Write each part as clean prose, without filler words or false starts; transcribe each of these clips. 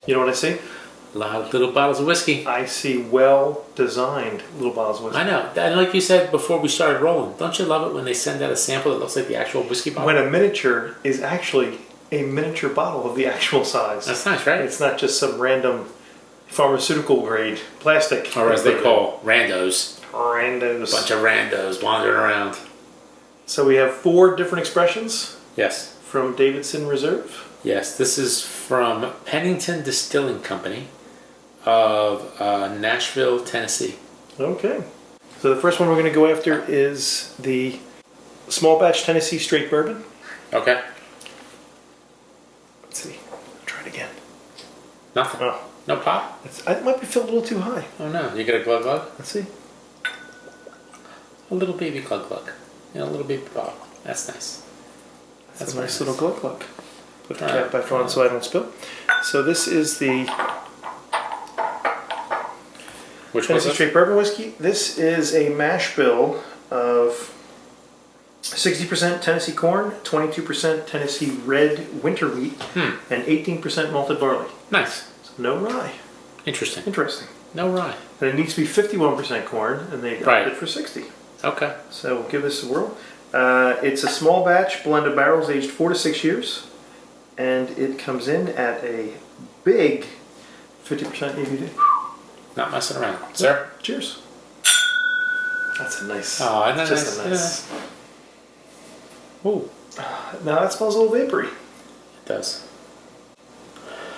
You know what I see? A lot of little bottles of whiskey. I see well-designed little bottles of whiskey. I know. And like you said before we started rolling, don't you love it when they send out a sample that looks like the actual whiskey bottle? When a miniature is actually a miniature bottle of the actual size. That's nice, right? It's not just some random pharmaceutical grade plastic. Or as they call randos. Randos. Bunch of randos wandering around. So we have 4 different expressions. Yes. From Davidson Reserve. Yes, this is from Pennington Distilling Company of Nashville, Tennessee. Okay. So the first one we're going to go after is the small batch Tennessee straight bourbon. Okay. Let's see. Try it again. Nothing. Oh. No pop? It might be filled a little too high. Oh no. You get a glug glug? Let's see. A little baby glug glug. You know, a little baby pop. That's nice. That's a nice little glug glug. Put the cap back on so I don't spill. So this is the Tennessee straight bourbon whiskey. This is a mash bill of 60% Tennessee corn, 22% Tennessee red winter wheat, and 18% malted barley. Nice. So no rye. Interesting. Interesting. No rye. And it needs to be 51% corn, and they opted for 60. Okay. So we'll give this a whirl. It's a small batch blend of barrels aged 4 to 6 years, and it comes in at a big 50% ABV. Not messing around. Sir? Cheers. That's a nice. Oh, isn't that just nice? a nice. Yeah. Ooh. Now that smells a little vapory. It does.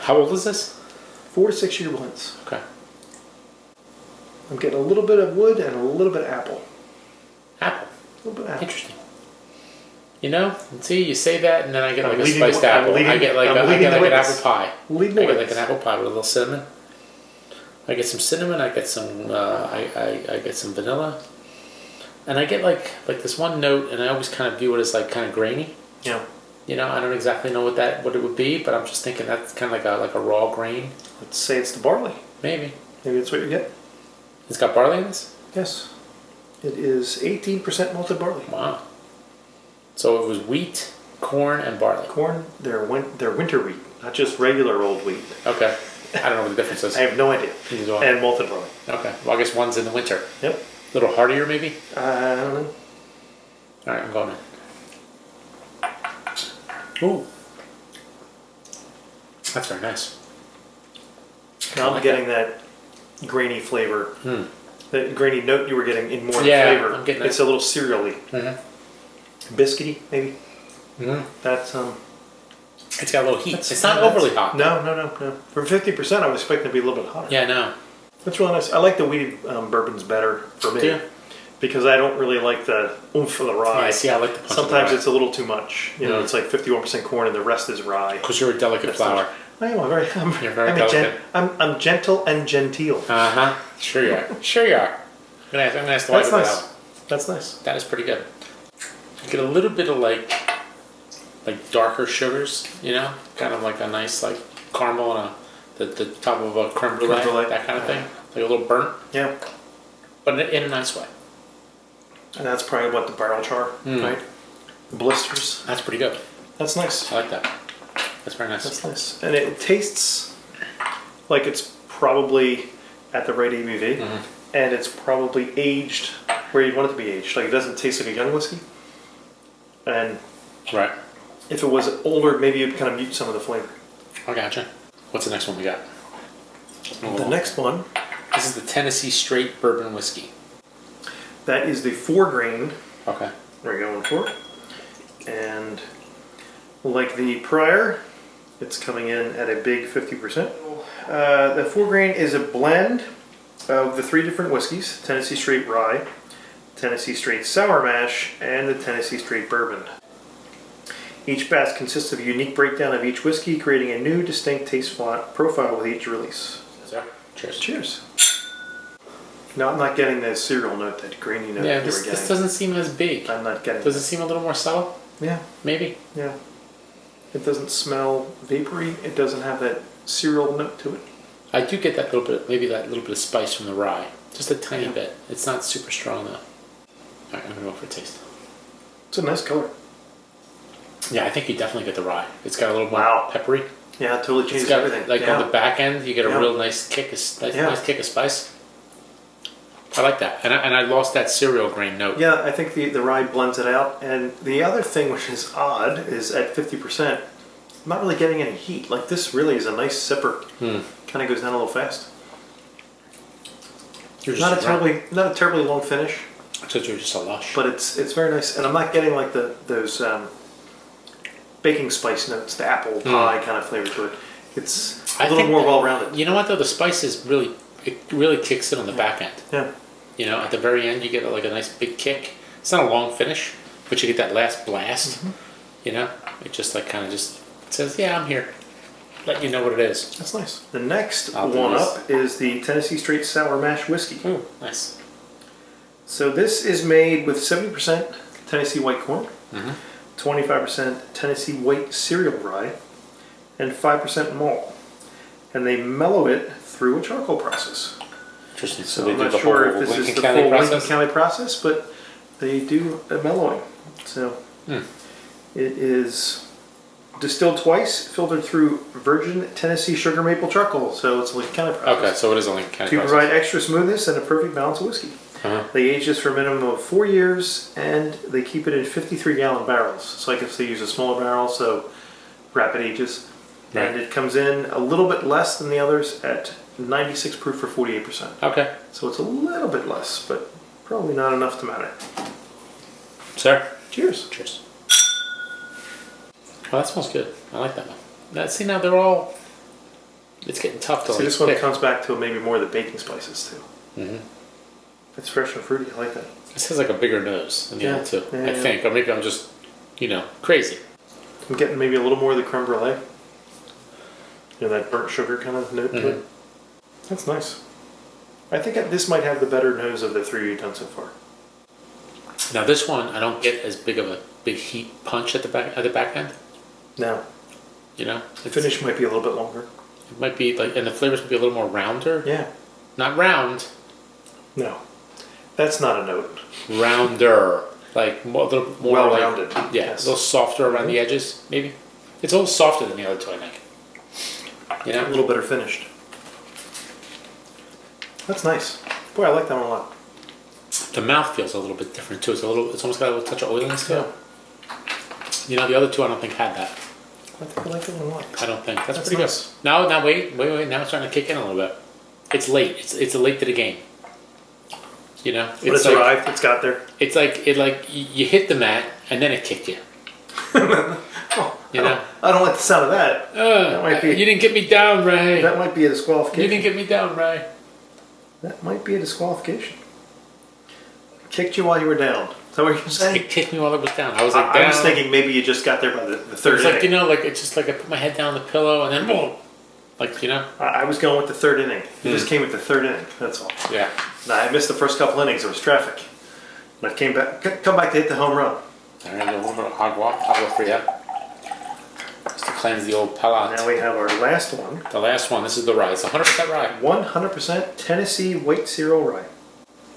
How old is this? 4 to 6 year blends. Okay. I'm getting a little bit of wood and a little bit of apple. Apple. A little bit of apple. Interesting. You know, see, you say that, and then I get like a spiced apple. I get like an apple pie. I get like an apple pie with a little cinnamon. I get some cinnamon. I get some. I get some vanilla, and I get like this one note, and I always kind of view it as like kind of grainy. Yeah. You know, I don't exactly know what it would be, but I'm just thinking that's kind of like a raw grain. Let's say it's the barley. Maybe. Maybe that's what you get. It's got barley in this? Yes. It is 18% malted barley. Wow. So it was wheat, corn, and barley. Corn, they're winter wheat, not just regular old wheat. Okay. I don't know what the difference is. I have no idea. And malted barley. Okay. Well, I guess one's in the winter. Yep. A little heartier, maybe? I don't know. All right, I'm going in. Ooh. That's very nice. Now I'm getting that grainy flavor. The grainy note you were getting in more flavor. I'm getting that. It's a little cereal-y. Biscuity, maybe. That's It's got a little heat. It's not overly hot. No. For 50%, I was expecting it to be a little bit hotter. Yeah, no. That's really nice. I like the wheated bourbons better for me. Yeah. Because I don't really like the oomph of the rye. Yeah, see, I like the punch Sometimes of the rye. it's a little too much. You know, it's like 51% corn and the rest is rye. Because you're a delicate flower. I am. You're very delicate. I'm gentle and genteel. Uh-huh. Sure you are. Sure you are. I'm gonna ask the wife about that. That's nice. That is pretty good. You get a little bit of like darker sugars, you know? Kind of like a nice like caramel on the top of a creme brulee, that kind of thing. Like a little burnt. Yeah. But in a nice way. And that's probably what the barrel char, right? The blisters. That's pretty good. That's nice. I like that. That's very nice. That's nice. And it tastes like it's probably at the right ABV. And it's probably aged where you'd want it to be aged. Like it doesn't taste like a young whiskey. And right. If it was older, maybe you'd kind of mute some of the flavor. I gotcha. What's the next one we got? The next one. This is the Tennessee Straight Bourbon Whiskey. That is the 4-grain. Okay. We're going for. And like the prior, it's coming in at a big 50%. The 4-grain is a blend of the 3 different whiskeys: Tennessee Straight Rye, Tennessee Straight Sour Mash, and the Tennessee Straight Bourbon. Each batch consists of a unique breakdown of each whiskey, creating a new, distinct taste profile with each release. Cheers. Cheers. No, I'm not getting the cereal note, that grainy note yeah, that you were getting. This doesn't seem as big. I'm not getting Does it seem a little more subtle? Yeah. Maybe. Yeah. It doesn't smell vapory. It doesn't have that cereal note to it. I do get that little bit, maybe that little bit of spice from the rye. Just a tiny bit. It's not super strong though. Alright, I'm going to go for a taste. It's a nice color. Yeah, I think you definitely get the rye. It's got a little more peppery. Yeah, it totally changes everything. Like on the back end, you get a real nice kick, nice kick of spice. I like that, and I lost that cereal grain note. Yeah, I think the rye blends it out. And the other thing, which is odd, is at 50%, I'm not really getting any heat. Like this really is a nice sipper. Kind of goes down a little fast. Not a terribly long finish. So you're just a lush. But it's very nice, and I'm not getting like those baking spice notes, the apple pie kind of flavor to it. It's a little more well-rounded. You know what though? The spices really kicks in on the back end. Yeah. You know, at the very end, you get like a nice big kick. It's not a long finish, but you get that last blast. You know, it just like kind of just says, "Yeah, I'm here." Let you know what it is. That's nice. The next one up is the Tennessee Straight Sour Mash Whiskey. Ooh, nice. So this is made with 70% Tennessee white corn, 25% Tennessee white cereal rye, and 5% malt. And they mellow it through a charcoal process. Interesting. So I'm not sure if this is the full Lincoln County process, but they do a mellowing. So it is distilled twice, filtered through virgin Tennessee sugar maple charcoal. So it's a Lincoln County process. Okay, so it is a Lincoln County process. To provide extra smoothness and a perfect balance of whiskey. They age this for a minimum of 4 years, and they keep it in 53-gallon barrels. So I guess they use a smaller barrel, so rapid ages. Right. And it comes in a little bit less than the others at 96 proof for 48%. Okay. So it's a little bit less, but probably not enough to matter. Sir? Cheers. Cheers. Well, that smells good. I like that one. Now, see, now they're all... It's getting tough to see, this one comes back to maybe more of the baking spices, too. It's fresh and fruity. I like that. This has like a bigger nose than the other two, I think. Or maybe I'm just, crazy. I'm getting maybe a little more of the creme brulee. That burnt sugar kind of note to it. That's nice. I think this might have the better nose of the three we've done so far. Now this one, I don't get as big of a big heat punch at the back end. No. The finish might be a little bit longer. It might be like, and the flavors might be a little more rounder. Yeah. Not round. No. That's not a note. Rounder. Like a little more well-rounded. Yes. A little softer around the edges, maybe. It's a little softer than the other two, I think. A little better finished. That's nice. Boy, I like that one a lot. The mouth feels a little bit different too. It's almost got a little touch of oiliness to it. The other two I don't think had that. I think I like that one a lot. I don't think. That's pretty nice. Good. Now wait. Now it's starting to kick in a little bit. It's late. It's late to the game. But it's arrived. It's got there. It's like you hit the mat and then it kicked you. I don't like the sound of that. That might be. You didn't get me down, Ray. That might be a disqualification. You didn't get me down, Ray. That might be a disqualification. Kicked you while you were down. Is that what you're saying? It kicked me while I was down. I was down. I was thinking maybe you just got there by the third inning. It's it's just like I put my head down on the pillow and then boom. I was going with the third inning. You just came with the third inning. That's all. Yeah. Now, I missed the first couple innings. There was traffic. And I come back to hit the home run. All right, a little bit of agua for you. Just to cleanse the old palate. Now we have our last one. The last one. This is the rye. It's 100% rye. 100% Tennessee white cereal rye.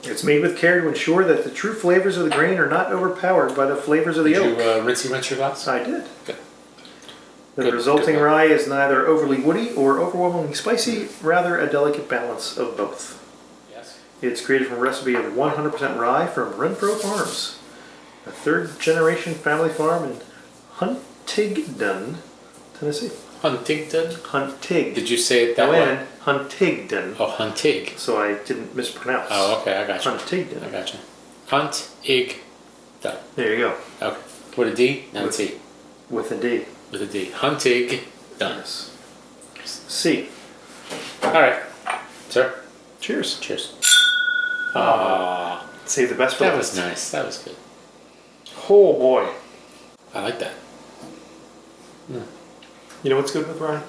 It's made with care to ensure that the true flavors of the grain are not overpowered by the flavors of the oak. Did you rinse your glass? I did. Good. The resulting rye is neither overly woody or overwhelmingly spicy, rather a delicate balance of both. Yes. It's created from a recipe of 100% rye from Renfro Farms, a third-generation family farm in Huntingdon, Tennessee. Hunting. Did you say it that way? Huntingdon. Oh, Huntig. So I didn't mispronounce. Oh, okay, I got you. Huntingdon. I got you. Huntigdon. There you go. Okay. With a D? No, T. With a D. With a D. Huntigdon. Yes. C. All right. Sir? Cheers. Cheers. Save the best for last. That was nice. That was good. Oh, boy. I like that. You know what's good with rye?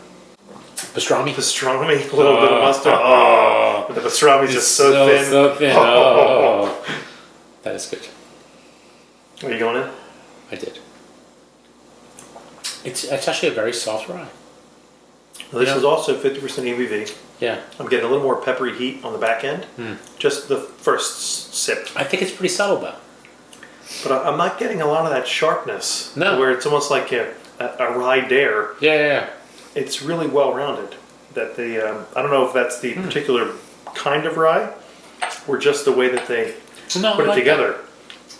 Pastrami? Pastrami. A little bit of mustard. But the pastrami's just so thin. So thin. Oh. That is good. Are you going in? I did. It's actually a very soft rye. Well, this is also 50% ABV. Yeah. I'm getting a little more peppery heat on the back end. Just the first sip. I think it's pretty subtle though. But I'm not getting a lot of that sharpness. No. Where it's almost like a rye dare. Yeah. it's really well rounded. That they, I don't know if that's the particular kind of rye, or just the way that they put it together.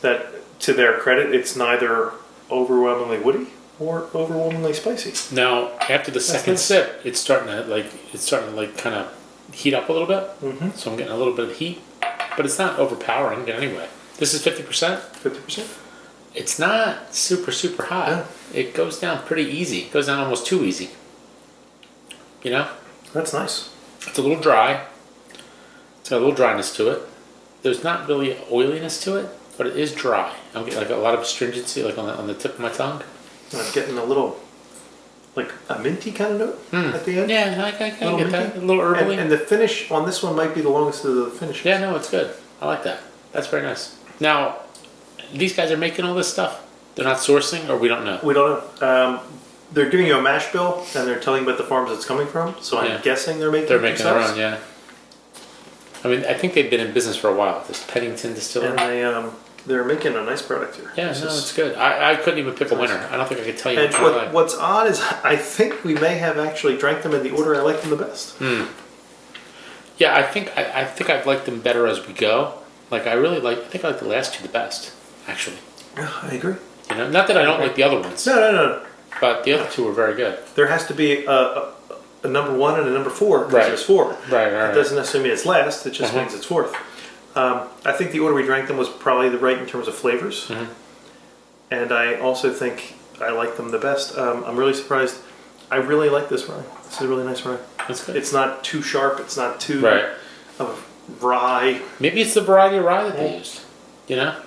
That to their credit, it's neither overwhelmingly woody or overwhelmingly spicy. Now, after the second sip, it's starting to kind of heat up a little bit. Mm-hmm. So I'm getting a little bit of heat, but it's not overpowering in any way. This is 50%. 50%. It's not super hot. Yeah. It goes down pretty easy. It goes down almost too easy. You know? That's nice. It's a little dry. It's got a little dryness to it. There's not really oiliness to it, but it is dry. I'm getting like a lot of astringency, like on the tip of my tongue. I'm getting a little, like a minty kind of note at the end. Yeah, I get that. A little herbally. And the finish on this one might be the longest of the finishes. Yeah, no, it's good. I like that. That's very nice. Now, these guys are making all this stuff. They're not sourcing, or we don't know. We don't know. They're giving you a mash bill, and they're telling you about the farms it's coming from. So I'm guessing they're making. They're making their own, yeah. I mean, I think they've been in business for a while. This Pennington Distilling. And they're making a nice product here. Yeah, it's good. I couldn't even pick a winner. I don't think I could tell you. And what's odd is I think we may have actually drank them in the order I like them the best. Yeah, I think I've liked them better as we go. Like I think I like the last two the best, actually. Yeah, I agree. You know, not that I don't like the other ones. No. But the other two were very good. There has to be a number 1 and a number 4 because there's 4. Right. It doesn't necessarily mean it's last. It just means it's fourth. I think the order we drank them was probably the right in terms of flavors. Mm-hmm. And I also think I like them the best. I'm really surprised. I really like this rye. This is a really nice rye. That's good. It's not too sharp. It's not too rye. Maybe it's the variety of rye that they used. You know?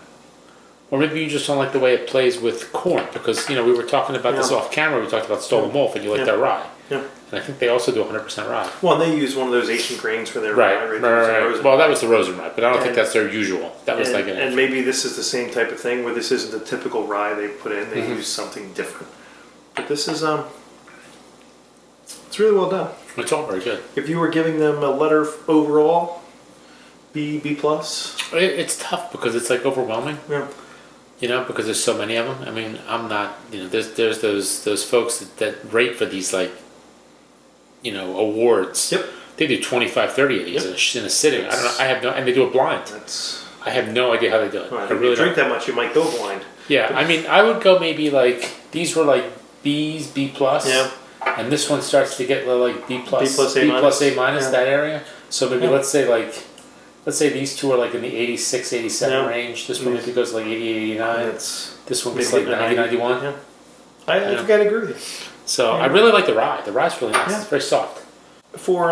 Or maybe you just don't like the way it plays with corn. Because, you know, we were talking about this off camera. We talked about Stolen Wolf and you like that rye. Yeah. And I think they also do 100% rye. Well, and they use one of those ancient grains for their rye. Right. Well, that was the Rosen rye, but I don't think that's their usual. That was and maybe this is the same type of thing where this isn't the typical rye they put in. They use something different. But this is it's really well done. It's all very good. If you were giving them a letter overall, B plus. It's tough because it's like overwhelming. Yeah. You know, because there's so many of them. I mean, I'm not. You know, there's those folks that rate for these like, you know, awards. Yep. They do 25, 30 of these in a sitting. I don't know. I have no, and they do it blind. I have no idea how they do it. Well, I really drink that much, you might go blind. Yeah, I mean, I would go maybe like these were like B's, B plus. Yeah. And this one starts to get like B plus, A minus that area. So maybe let's say these two are like in the 86, 87 range. This one maybe goes like 80, 89. This one gets like 90, 91. Yeah. I think I'd agree with you. So I really like the rye. The rye's really nice. Yeah. It's very soft. For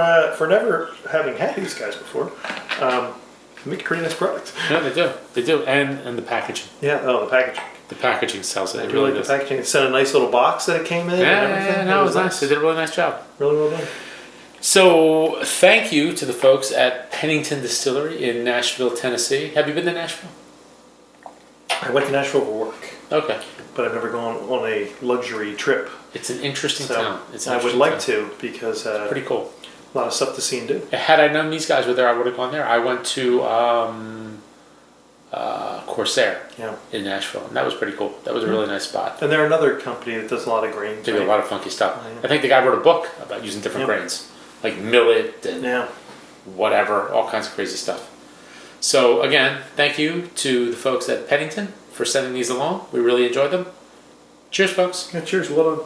never having had these guys before, they make a pretty nice product. Yeah, they do. And the packaging. Yeah, the packaging. The packaging sells it. I really like the packaging. It sent a nice little box that it came in. Yeah, it was nice. They did a really nice job. Really well done. So, thank you to the folks at Pennington Distillery in Nashville, Tennessee. Have you been to Nashville? I went to Nashville for work. Okay. But I've never gone on a luxury trip. It's an interesting town. I would like to because it's pretty cool. A lot of stuff to see and do. Had I known these guys were there, I would have gone there. I went to Corsair in Nashville, and that was pretty cool. That was a really nice spot. And they're another company that does a lot of grains. They do a lot of funky stuff. I think the guy wrote a book about using different grains. Like millet and whatever, all kinds of crazy stuff. So again, thank you to the folks at Pennington for sending these along. We really enjoyed them. Cheers, folks. Yeah, cheers. Well done.